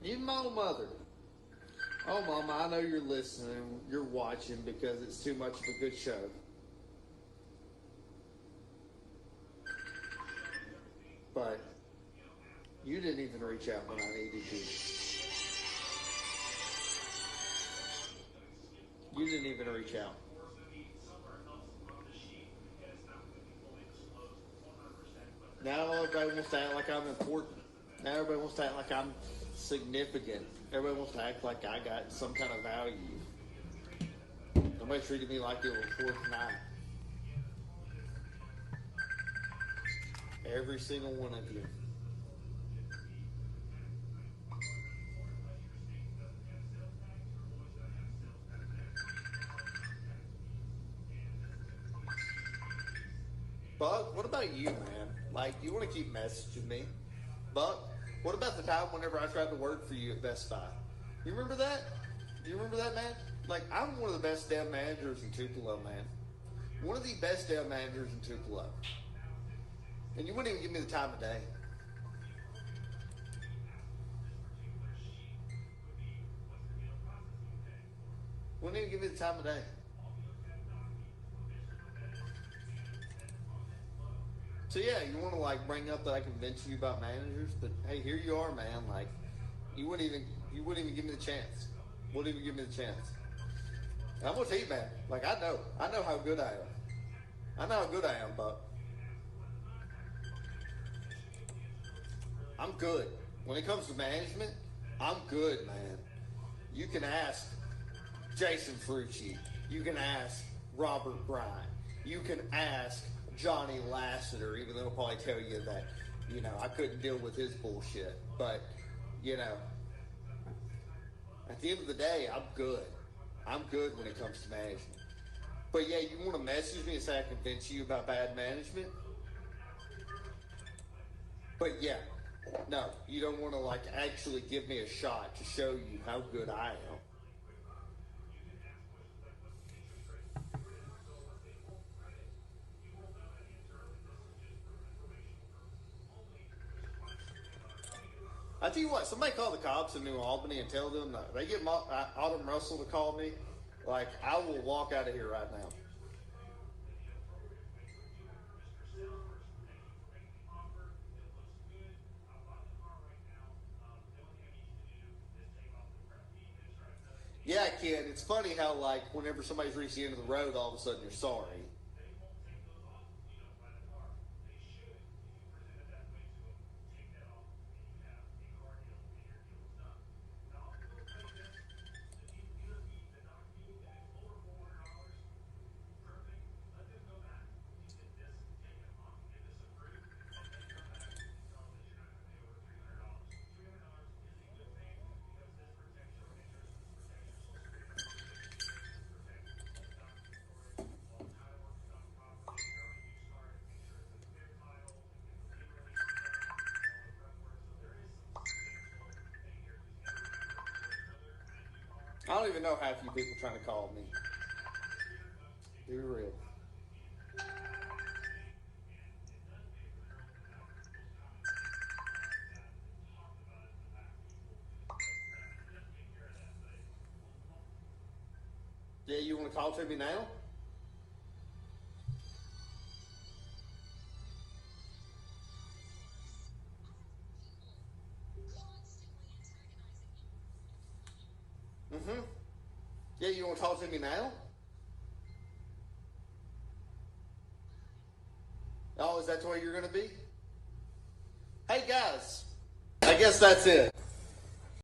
Even my own mother. Oh, Mama, I know you're listening. You're watching because it's too much of a good show. But you didn't even reach out when I needed you. You didn't even reach out. Now everybody wants to act like I'm important. Now everybody wants to act like I'm significant. Everybody wants to act like I got some kind of value. Nobody treated me like it was Fortnite. Every single one of you. Buck, what about you, man? Like, you want to keep messaging me? Buck, what about the time whenever I tried to work for you at Best Buy? You remember that? Do you remember that, man? Like, I'm one of the best damn managers in Tupelo, man. One of the best damn managers in Tupelo. And you wouldn't even give me the time of day. Wouldn't even give me the time of day. So yeah, you want to like bring up that I convinced you about managers, but hey, here you are, man. Like, you wouldn't even give me the chance. Wouldn't even give me the chance. And I'm gonna tell you, man. Like, I know how good I am. I know how good I am, Buck. I'm good. When it comes to management, I'm good, man. You can ask Jason Frucci. You can ask Robert Bryant. You can ask Johnny Lasseter, even though he'll probably tell you that, I couldn't deal with his bullshit. But, at the end of the day, I'm good. I'm good when it comes to management. But yeah, you want to message me and say I convinced you about bad management? But yeah, no, you don't want to like actually give me a shot to show you how good I am. I tell you what, somebody call the cops in New Albany and tell them that they get Autumn Russell to call me. Like, I will walk out of here right now. Yeah, kid, it's funny how, like, whenever somebody's reached the end of the road, all of a sudden you're sorry. I don't even know half you people trying to call me. Be real. Yeah, you want to call to me now? Mm-hmm. Yeah, you want to talk to me now? Oh, is that the way you're going to be? Hey, guys. I guess that's it.